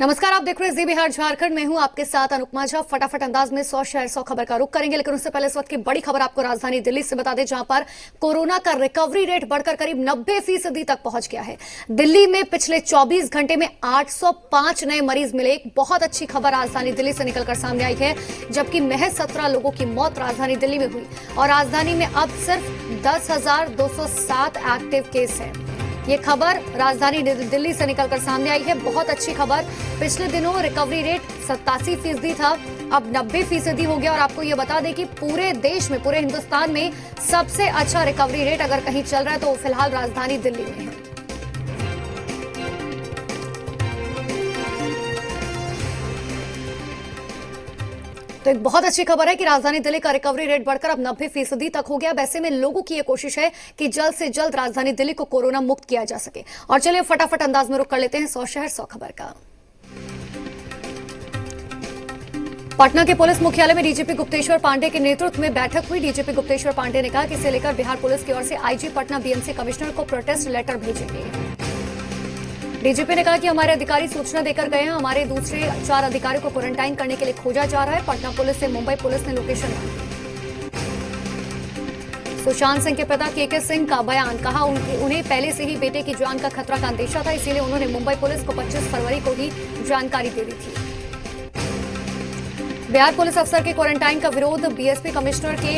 नमस्कार, आप देख रहे हैं जी बिहार झारखंड में हूं आपके साथ अनुपमा झा। फटाफट अंदाज में 100 शहर 100 खबर का रुख करेंगे, लेकिन उससे पहले इस वक्त की बड़ी खबर आपको राजधानी दिल्ली से बता दें, जहां पर कोरोना का रिकवरी रेट बढ़कर करीब 90% तक पहुंच गया है। दिल्ली में पिछले 24 घंटे में 805 नए मरीज मिले। एक बहुत अच्छी खबर राजधानी दिल्ली से निकलकर सामने आई है, जबकि महज 17 लोगों की मौत राजधानी दिल्ली में हुई और राजधानी में अब सिर्फ 10,207 एक्टिव केस है। ये खबर राजधानी दिल्ली से निकलकर सामने आई है। बहुत अच्छी खबर। पिछले दिनों रिकवरी रेट 87% था, अब 90% हो गया। और आपको ये बता दें कि पूरे देश में, पूरे हिंदुस्तान में सबसे अच्छा रिकवरी रेट अगर कहीं चल रहा है तो फिलहाल राजधानी दिल्ली में है। तो एक बहुत अच्छी खबर है कि राजधानी दिल्ली का रिकवरी रेट बढ़कर अब 90% तक हो गया। वैसे में लोगों की यह कोशिश है कि जल्द से जल्द राजधानी दिल्ली को कोरोना मुक्त किया जा सके। और चलिए फटाफट अंदाज में रुख कर लेते हैं 100 शहर 100 खबर का। पटना के पुलिस मुख्यालय में डीजीपी गुप्तेश्वर पांडे के नेतृत्व में बैठक हुई। डीजीपी गुप्तेश्वर पांडे ने कहा कि इसे लेकर बिहार पुलिस की ओर से आईजी पटना बीएमसी कमिश्नर को प्रोटेस्ट लेटर भेजेंगे। डीजीपी ने कहा कि हमारे अधिकारी सूचना देकर गए हैं, हमारे दूसरे 4 अधिकारियों को क्वारंटाइन करने के लिए खोजा जा रहा है। पटना पुलिस से मुंबई पुलिस ने लोकेशन मांगी। सुशांत सिंह के पिता केके सिंह का बयान, कहा उन्हें पहले से ही बेटे की जान का खतरा का अंदेशा था, इसीलिए उन्होंने मुंबई पुलिस को 25 फरवरी को ही जानकारी दे दी थी। बिहार पुलिस अफसर के क्वारंटाइन का विरोध, बीएसपी कमिश्नर के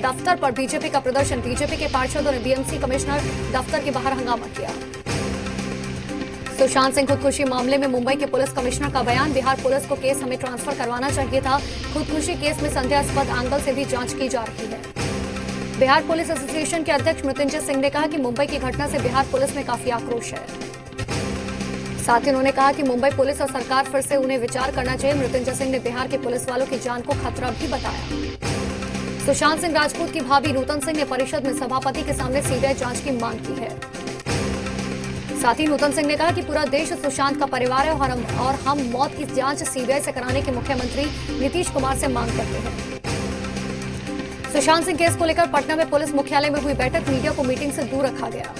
दफ्तर पर बीजेपी का प्रदर्शन। बीजेपी के पार्षदों ने बीएमसी कमिश्नर दफ्तर के बाहर हंगामा किया। सुशांत सिंह खुदकुशी मामले में मुंबई के पुलिस कमिश्नर का बयान, बिहार पुलिस को केस हमें ट्रांसफर करवाना चाहिए था। खुदकुशी केस में संदेहास्पद एंगल से भी जांच की जा रही है। बिहार पुलिस एसोसिएशन के अध्यक्ष मृत्युंजय सिंह ने कहा कि मुंबई की घटना से बिहार पुलिस में काफी आक्रोश है। साथ ही उन्होंने कहा कि मुंबई पुलिस और सरकार फिर से उन्हें विचार करना चाहिए। मृत्युंजय सिंह ने बिहार के पुलिस वालों की जान को खतरा भी बताया। सुशांत सिंह राजपूत की भाभी नूतन सिंह ने परिषद में सभापति के सामने सीबीआई जांच की मांग की है। साथ ही नूतन सिंह ने कहा कि पूरा देश सुशांत का परिवार है और हम मौत की जांच सीबीआई से कराने की मुख्यमंत्री नीतीश कुमार से मांग करते हैं। सुशांत सिंह केस को लेकर पटना में पुलिस मुख्यालय में हुई बैठक, मीडिया को मीटिंग से दूर रखा गया।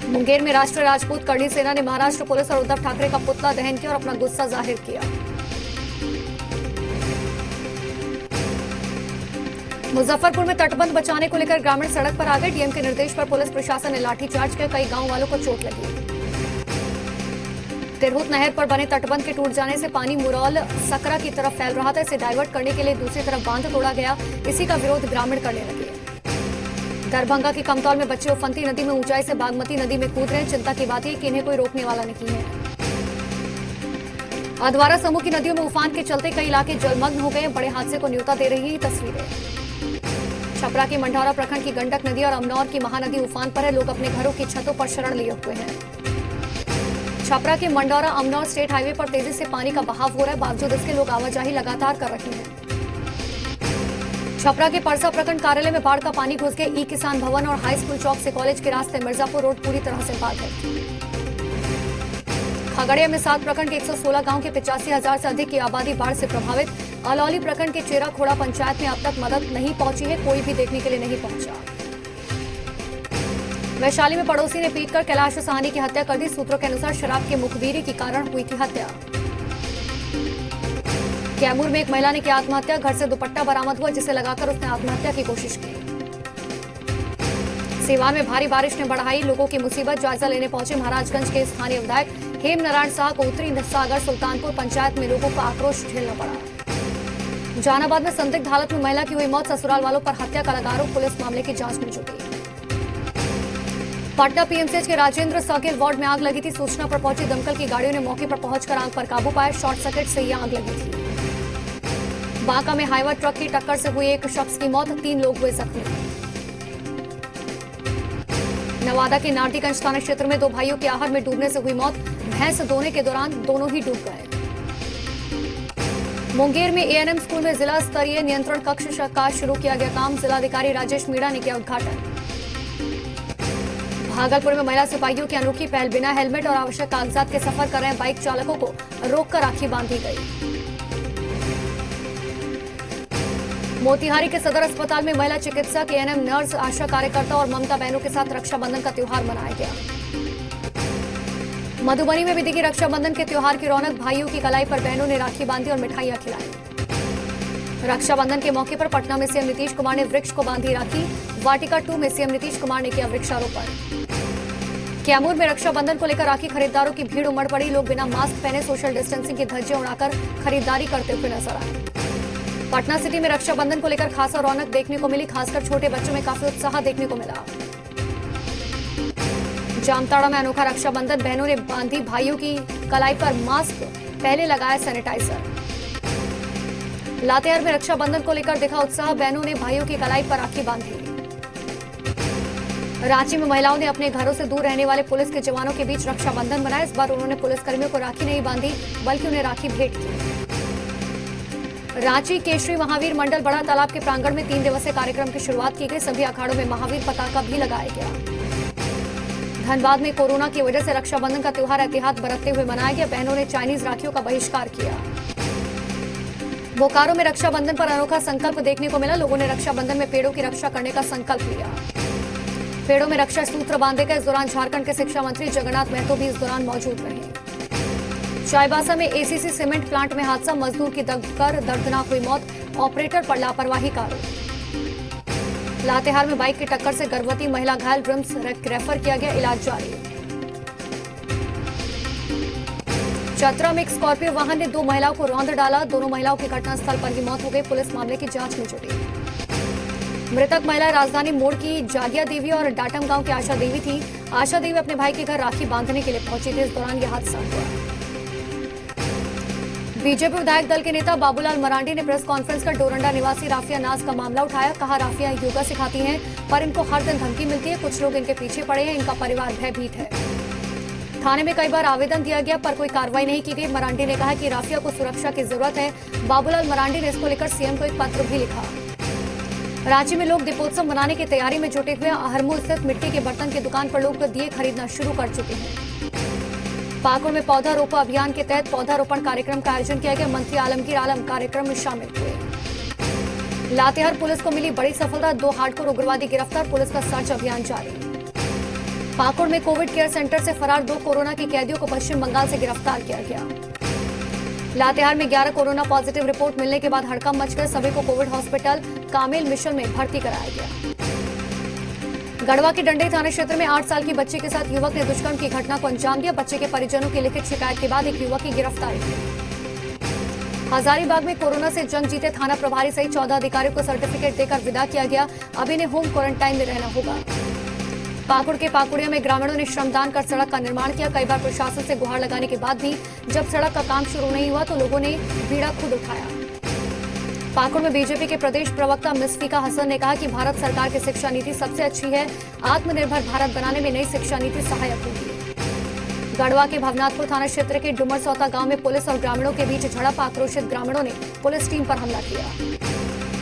मुंगेर में राष्ट्रीय राजपूत कर्णी सेना ने महाराष्ट्र पुलिस और उद्धव ठाकरे का पुतला दहन किया और अपना गुस्सा जाहिर किया। मुजफ्फरपुर में तटबंध बचाने को लेकर ग्रामीण सड़क पर आ गए। डीएम के निर्देश पर पुलिस प्रशासन ने लाठीचार्ज किया, कई गांव वालों को चोट लगी। तिरहुत नहर पर बने तटबंध के टूट जाने से पानी मुरौल सकरा की तरफ फैल रहा था। इसे डाइवर्ट करने के लिए दूसरी तरफ बांध तोड़ा गया। इसी का विरोध ग्रामीण करने लगे। दरभंगा की कमतौल में बच्चे उफनती नदी में ऊंचाई से बागमती नदी में कूद रहे हैं। चिंता की बात है कि इन्हें कोई रोकने वाला नहीं है। अधवारा समूह की नदियों में उफान के चलते कई इलाके जलमग्न हो गए। बड़े हादसे को न्योता दे रही है तस्वीरें। छपरा की मंडौरा प्रखंड की गंडक नदी और अमनौर की महानदी उफान पर है। लोग अपने घरों की छतों पर शरण लिए हुए हैं। छपरा के मंडौरा अमनौर स्टेट हाईवे पर तेजी से पानी का बहाव हो रहा है, बावजूद इसके लोग आवाजाही लगातार कर रहे हैं। छपरा के परसा प्रखंड कार्यालय में बाढ़ का पानी घुस गया। ई किसान भवन और हाई स्कूल चौक से कॉलेज के रास्ते मिर्जापुर रोड पूरी तरह से बाधित है। खगड़िया में 7 प्रखंड के 116 गांव के 85,000 से अधिक की आबादी बाढ़ से प्रभावित। अलौली प्रखंड के चेरा खोड़ा पंचायत में अब तक मदद नहीं पहुंची है, कोई भी देखने के लिए नहीं पहुंचा। वैशाली में पड़ोसी ने पीटकर कैलाश साहनी की हत्या कर दी। सूत्रों के अनुसार शराब के मुखबिरी के कारण हुई थी हत्या। कैमूर में एक महिला ने की आत्महत्या। घर से दुपट्टा बरामद हुआ, जिसे लगाकर उसने आत्महत्या की कोशिश की। सीवान में भारी बारिश ने बढ़ाई लोगों की मुसीबत। जायजा लेने पहुंचे महाराजगंज के स्थानीय विधायक हेम नारायण शाह को उत्तरी सागर सुल्तानपुर पंचायत में लोगों का आक्रोश झेलना पड़ा। जहानाबाद में संदिग्ध हालत में महिला की हुई मौत। ससुराल वालों पर हत्या का लगा आरोप, पुलिस मामले की जांच में जुटी। पटना पीएमसीएच के राजेंद्र सर्किल वार्ड में आग लगी थी। सूचना पर पहुंची दमकल की गाड़ियों ने मौके पर पहुंचकर आग पर काबू पाया। शॉर्ट सर्किट से यह आग लगी थी। बांका में हाईवा ट्रक की टक्कर से हुई एक शख्स की मौत, 3 लोग हुए जख्मी। नवादा के नारदीगंज थाना क्षेत्र में 2 भाइयों की आहर में डूबने से हुई मौत। भैंस धोने के दौरान दोनों ही डूब गए। मुंगेर में एएनएम स्कूल में जिला स्तरीय नियंत्रण कक्ष का शुरू किया गया काम। जिलाधिकारी राजेश मीणा ने किया उद्घाटन। भागलपुर में महिला सिपाहियों की अनोखी पहल, बिना हेलमेट और आवश्यक कागजात के सफर कर रहे बाइक चालकों को रोककर राखी बांधी गई। मोतिहारी के सदर अस्पताल में महिला चिकित्सक, एएनएम नर्स, आशा कार्यकर्ता और ममता बहनों के साथ रक्षाबंधन का त्योहार मनाया गया। मधुबनी में भी दिखी रक्षाबंधन के त्योहार की रौनक। भाइयों की कलाई पर बहनों ने राखी बांधी और मिठाइयां खिलाई। रक्षाबंधन के मौके पर पटना में सीएम नीतीश कुमार ने वृक्ष को बांधी राखी। वाटिका 2 में सीएम नीतीश कुमार ने किया वृक्षारोपण। कैमूर में रक्षाबंधन को लेकर राखी खरीदारों की भीड़ उमड़ पड़ी। लोग बिना मास्क पहने सोशल डिस्टेंसिंग की धज्जियां उड़ाकर खरीदारी करते हुए नजर आए। पटना सिटी में रक्षाबंधन को लेकर खासा रौनक देखने को मिली। खासकर छोटे बच्चों में काफी उत्साह देखने को मिला। जामताड़ा में अनोखा रक्षाबंधन। बहनों ने बांधी भाइयों की कलाई पर मास्क, पहले लगाया सैनिटाइजर। लातेहार में रक्षाबंधन को लेकर दिखा उत्साह। बहनों ने भाइयों की कलाई पर राखी बांधी। रांची में महिलाओं ने अपने घरों से दूर रहने वाले पुलिस के जवानों के बीच रक्षाबंधन मनाया। इस बार उन्होंने पुलिसकर्मियों को राखी नहीं बांधी बल्कि उन्हें राखी भेंट की। रांची केशरी महावीर मंडल बड़ा तालाब के प्रांगण में 3 दिवसीय कार्यक्रम की शुरुआत की गई। सभी अखाड़ों में महावीर पताका भी लगाया गया। धनबाद में कोरोना की वजह से रक्षाबंधन का त्योहार एहतियात बरतते हुए मनाया गया। बहनों ने चाइनीज राखियों का बहिष्कार किया। बोकारो में रक्षाबंधन पर अनोखा संकल्प देखने को मिला। लोगों ने रक्षाबंधन में पेड़ों की रक्षा करने का संकल्प लिया। पेड़ों में रक्षा सूत्र बांधे गए। इस दौरान झारखंड के शिक्षा मंत्री जगन्नाथ महतो भी इस दौरान मौजूद रहे। चाईबासा में एसीसी सीमेंट प्लांट में हादसा। मजदूर की दबकर दर्दनाक हुई मौत। ऑपरेटर पर लापरवाही का आरोप। लातेहार में बाइक की टक्कर से गर्भवती महिला घायल। रिम्स रेफर किया गया, इलाज जारी। चतरा में एक स्कॉर्पियो वाहन ने 2 महिलाओं को रौंद डाला। दोनों महिलाओं की घटनास्थल पर ही मौत हो गई। पुलिस मामले की जांच में जुटी। मृतक महिला राजधानी मोड़ की जागिया देवी और डाटम गांव की आशा देवी थी। आशा देवी अपने भाई के घर राखी बांधने के लिए पहुंची थी। इस दौरान यह हादसा हुआ। बीजेपी विधायक दल के नेता बाबूलाल मरांडी ने प्रेस कॉन्फ्रेंस कर डोरंडा निवासी राफिया नाज का मामला उठाया। कहा, राफिया योगा सिखाती हैं पर इनको हर दिन धमकी मिलती है। कुछ लोग इनके पीछे पड़े हैं। इनका परिवार भयभीत है। थाने में कई बार आवेदन दिया गया पर कोई कार्रवाई नहीं की गई। मरांडी ने कहा कि राफिया को सुरक्षा की जरूरत है। बाबूलाल मरांडी ने इसको लेकर सीएम को एक पत्र भी लिखा। रांची में लोग दीपोत्सव मनाने की तैयारी में जुटे हुए। अहरमू स्थित मिट्टी के बर्तन की दुकान पर लोग दिए खरीदना शुरू कर चुके हैं। पाकुड़ में पौधा रोपो अभियान के तहत पौधारोपण कार्यक्रम का आयोजन किया गया। मंत्री आलमगीर आलम कार्यक्रम में शामिल हुए। लातेहार पुलिस को मिली बड़ी सफलता। 2 हार्डकोर उग्रवादी गिरफ्तार। पुलिस का सर्च अभियान जारी। पाकुड़ में कोविड केयर सेंटर से फरार 2 कोरोना के कैदियों को पश्चिम बंगाल से गिरफ्तार किया गया। लातेहार में 11 कोरोना पॉजिटिव रिपोर्ट मिलने के बाद हड़कंप मच गया। सभी को कोविड हॉस्पिटल कामेल मिशन में भर्ती कराया गया। गढ़वा के डंडई थाना क्षेत्र में 8 साल की बच्ची के साथ युवक ने दुष्कर्म की घटना को अंजाम दिया। बच्चे के परिजनों की लिखित शिकायत के बाद एक युवक की गिरफ्तारी की। हजारीबाग में कोरोना से जंग जीते थाना प्रभारी सहित 14 अधिकारियों को सर्टिफिकेट देकर विदा किया गया। अब इन्हें होम क्वारंटाइन में रहना होगा। पाकुड़ के पाकुड़िया में ग्रामीणों ने श्रमदान कर सड़क का निर्माण किया। कई बार प्रशासन से गुहार लगाने के बाद भी जब सड़क का काम शुरू नहीं हुआ तो लोगों ने बीड़ा खुद उठाया। पाकुड़ में बीजेपी के प्रदेश प्रवक्ता मिसफिका हसन ने कहा कि भारत सरकार की शिक्षा नीति सबसे अच्छी है। आत्मनिर्भर भारत बनाने में नई शिक्षा नीति सहायक होगी। गढ़वा के भवनाथपुर थाना क्षेत्र के डुमरसौता गांव में पुलिस और ग्रामीणों के बीच झड़प। आक्रोशित ग्रामीणों ने पुलिस टीम पर हमला किया।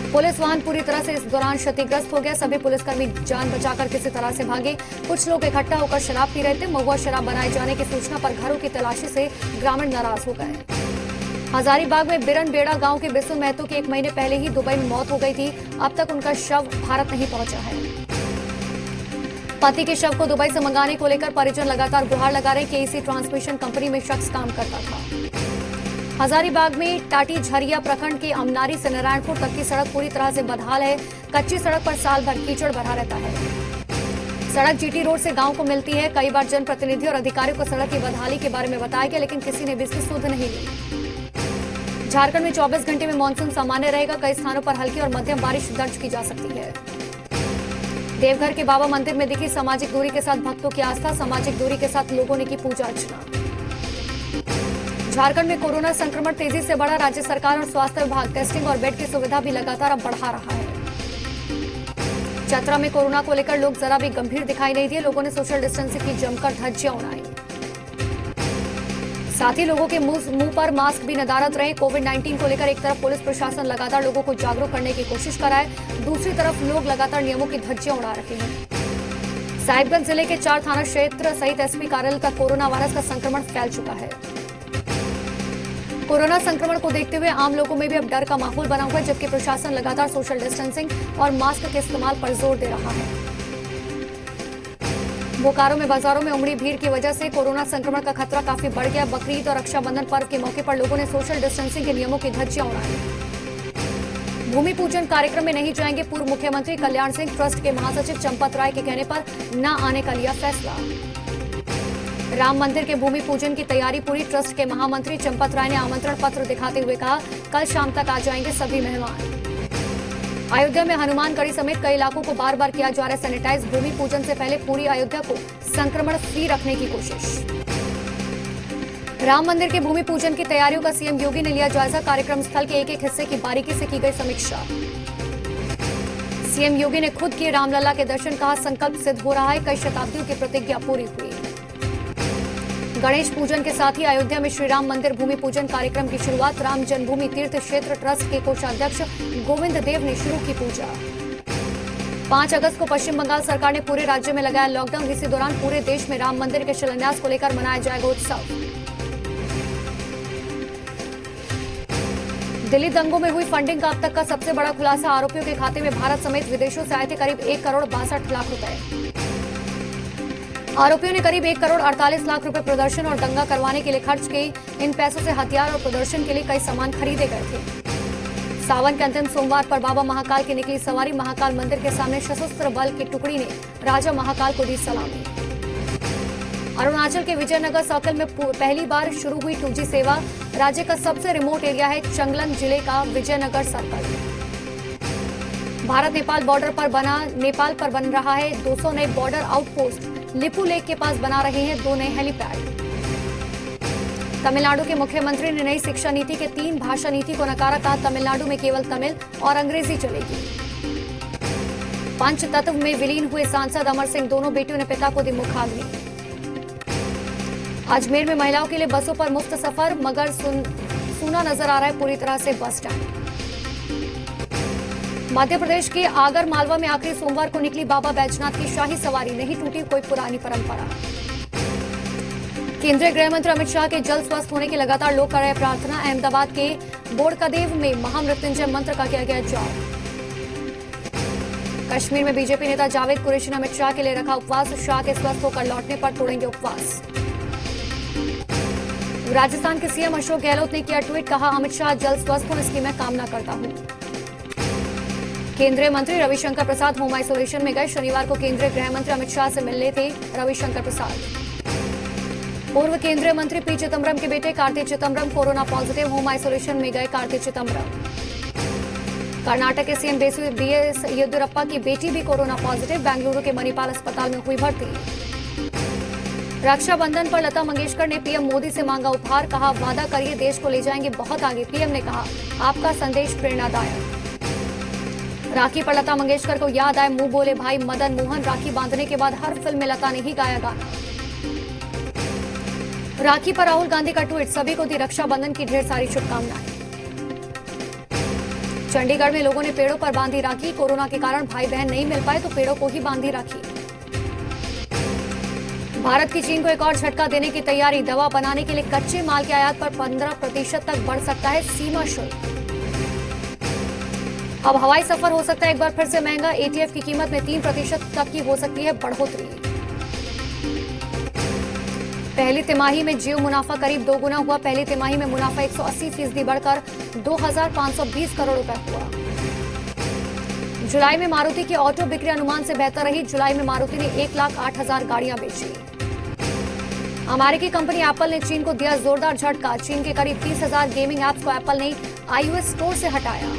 पुलिस वाहन पूरी तरह से इस दौरान क्षतिग्रस्त हो गया। सभी पुलिसकर्मी जान बचाकर किसी तरह से भागे। कुछ लोग इकट्ठा होकर शराब पी रहे थे। महुआ शराब बनाए जाने की सूचना पर घरों की तलाशी से ग्रामीण नाराज हो गए। हजारीबाग में बिरन बेड़ा गांव के बिस्सू महतो की 1 महीने पहले ही दुबई में मौत हो गई थी। अब तक उनका शव भारत नहीं पहुंचा है। पति के शव को दुबई से मंगाने को लेकर परिजन लगातार गुहार लगा रहे। केईसी ट्रांसमिशन कंपनी में शख्स काम करता था। हजारीबाग में टाटी झरिया प्रखंड के अमनारी से नारायणपुर तक की सड़क पूरी तरह से बदहाल है। कच्ची सड़क पर साल भर कीचड़ भरा रहता है। सड़क जीटी रोड से गांव को मिलती है। कई बार जनप्रतिनिधि और अधिकारियों को सड़क की बदहाली के बारे में बताया गया लेकिन किसी ने भी इसकी सुध नहीं ली। झारखंड में 24 घंटे में मानसून सामान्य रहेगा। कई स्थानों पर हल्की और मध्यम बारिश दर्ज की जा सकती है। देवघर के बाबा मंदिर में दिखी सामाजिक दूरी के साथ भक्तों की आस्था। सामाजिक दूरी के साथ लोगों ने की पूजा अर्चना। झारखंड में कोरोना संक्रमण तेजी से बढ़ा। राज्य सरकार और स्वास्थ्य विभाग टेस्टिंग और बेड की सुविधा भी लगातार अब बढ़ा रहा है। चतरा में कोरोना को लेकर लोग जरा भी गंभीर दिखाई नहीं दिए। लोगों ने सोशल डिस्टेंसिंग की जमकर धज्जियां उड़ाई। साथ ही लोगों के मुंह पर मास्क भी नदारद रहे। कोविड-19 को लेकर एक तरफ पुलिस प्रशासन लगातार लोगों को जागरूक करने की कोशिश कर रहा है, दूसरी तरफ लोग लगातार नियमों की धज्जियां उड़ा रहे हैं। साहिबगंज जिले के 4 थाना क्षेत्र सहित एसपी कार्यालय तक कोरोना वायरस का संक्रमण फैल चुका है। कोरोना संक्रमण को देखते हुए आम लोगों में भी अब डर का माहौल बना हुआ है, जबकि प्रशासन लगातार सोशल डिस्टेंसिंग और मास्क के इस्तेमाल पर जोर दे रहा है। बोकारो में बाजारों में उमड़ी भीड़ की वजह से कोरोना संक्रमण का खतरा काफी बढ़ गया। बकरीद और रक्षाबंधन पर्व के मौके पर लोगों ने सोशल डिस्टेंसिंग के नियमों की धज्जियां उड़ाई। भूमि पूजन कार्यक्रम में नहीं जाएंगे पूर्व मुख्यमंत्री कल्याण सिंह। ट्रस्ट के महासचिव चंपत राय के कहने पर न आने का लिया फैसला। राम मंदिर के भूमि पूजन की तैयारी पूरी। ट्रस्ट के महामंत्री चंपत राय ने आमंत्रण पत्र दिखाते हुए कहा, कल शाम तक आ जाएंगे सभी मेहमान। अयोध्या में हनुमानगढ़ी समेत कई इलाकों को बार बार किया जा रहा है सैनिटाइज। भूमि पूजन से पहले पूरी अयोध्या को संक्रमण फ्री रखने की कोशिश। राम मंदिर के भूमि पूजन की तैयारियों का सीएम योगी ने लिया जायजा। कार्यक्रम स्थल के एक एक हिस्से की बारीकी से की गई समीक्षा। सीएम योगी ने खुद किए रामलला के दर्शन। कहा, संकल्प सिद्ध हो रहा है, कई शताब्दियों की प्रतिज्ञा पूरी हुई। गणेश पूजन के साथ ही अयोध्या में श्री राम मंदिर भूमि पूजन कार्यक्रम की शुरुआत। राम जन्मभूमि तीर्थ क्षेत्र ट्रस्ट के कोषाध्यक्ष गोविंद देव ने शुरू की पूजा। 5 अगस्त को पश्चिम बंगाल सरकार ने पूरे राज्य में लगाया लॉकडाउन। इसी दौरान पूरे देश में राम मंदिर के शिलान्यास को लेकर मनाया जाएगा उत्सव। दिल्ली दंगों में हुई फंडिंग का अब तक का सबसे बड़ा खुलासा। आरोपियों के खाते में भारत समेत विदेशों से आए थे करीब 1 करोड़ 62 लाख रुपए। आरोपियों ने करीब 1 करोड़ 48 लाख रुपए प्रदर्शन और दंगा करवाने के लिए खर्च किए। इन पैसों से हथियार और प्रदर्शन के लिए कई सामान खरीदे गए थे। सावन के अंतिम सोमवार पर बाबा महाकाल की निकली सवारी। महाकाल मंदिर के सामने सशस्त्र बल की टुकड़ी ने राजा महाकाल को दी सलामी। अरुणाचल के विजयनगर सर्कल में पहली बार शुरू हुई 2G सेवा। राज्य का सबसे रिमोट एरिया है चंगलंग जिले का विजयनगर सर्कल। भारत नेपाल बॉर्डर पर बन रहा है 200 नए बॉर्डर आउटपोस्ट। लिपू लेक के पास बना रहे हैं 2 नए हेलीपैड। तमिलनाडु के मुख्यमंत्री ने नई शिक्षा नीति के 3 भाषा नीति को नकारा। कहा, तमिलनाडु में केवल तमिल और अंग्रेजी चलेगी। पंचतत्व में विलीन हुए सांसद अमर सिंह, दोनों बेटियों ने पिता को दी मुखाग्नि। अजमेर में महिलाओं के लिए बसों पर मुफ्त सफर, मगर सूना नजर आ रहा है पूरी तरह से बस स्टैंड। मध्य प्रदेश के आगर मालवा में आखिरी सोमवार को निकली बाबा बैजनाथ की शाही सवारी। नहीं टूटी कोई पुरानी परंपरा। केंद्रीय गृह मंत्री अमित शाह के जल्द स्वस्थ होने की लगातार लोग कर रहे प्रार्थना। अहमदाबाद के बोड़कदेव में महामृत्युंजय मंत्र का किया गया जाप। कश्मीर में बीजेपी नेता जावेद कुरैशी ने अमित शाह के लिए रखा उपवास। शाह के स्वस्थ होकर लौटने पर तोड़ेंगे उपवास। राजस्थान के सीएम अशोक गहलोत ने किया ट्वीट। कहा, अमित शाह जल्द स्वस्थ हों, इसकी मैं कामना करता हूं। केंद्रीय मंत्री रविशंकर प्रसाद होम आइसोलेशन में गए। शनिवार को केंद्रीय गृह मंत्री अमित शाह से मिलने थे रविशंकर प्रसाद। पूर्व केंद्रीय मंत्री पी चिदम्बरम के बेटे Karti Chidambaram corona positive. Home isolation में गए कार्ति चिदम्बरम। कर्नाटक के सीएम बीएस येदियुरप्पा की बेटी भी कोरोना पॉजिटिव। बेंगलुरु के मणिपाल अस्पताल में हुई भर्ती। रक्षाबंधन पर लता मंगेशकर ने पीएम मोदी से मांगा उपहार। कहा, वादा करिए देश को ले जाएंगे बहुत आगे। पीएम ने कहा, आपका संदेश प्रेरणादायक। राखी पर लता मंगेशकर को याद आए मुंह बोले भाई मदन मोहन। राखी बांधने के बाद हर फिल्म में लता ने ही गाया गाना। राखी पर राहुल गांधी का ट्वीट। सभी को दी रक्षाबंधन की ढेर सारी शुभकामनाएं। चंडीगढ़ में लोगों ने पेड़ों पर बांधी राखी। कोरोना के कारण भाई बहन नहीं मिल पाए तो पेड़ों को ही बांधी राखी। भारत की चीन को एक और झटका देने की तैयारी। दवा बनाने के लिए कच्चे माल के आयात पर 15% तक बढ़ सकता है सीमा शुल्क। अब हवाई सफर हो सकता है एक बार फिर से महंगा। एटीएफ की कीमत में 3% तक की हो सकती है बढ़ोतरी। पहली तिमाही में जियो मुनाफा करीब 2 गुना हुआ। पहली तिमाही में मुनाफा 180% बढ़कर 2,520 करोड़ रुपए हुआ। जुलाई में मारुति की ऑटो बिक्री अनुमान से बेहतर रही। जुलाई में मारुति ने 1,08,000 गाड़ियां बेची। अमेरिकी कंपनी एप्पल ने चीन को दिया जोरदार झटका। चीन के करीब 30,000 गेमिंग ऐप्स को एप्पल ने iOS स्टोर से हटाया।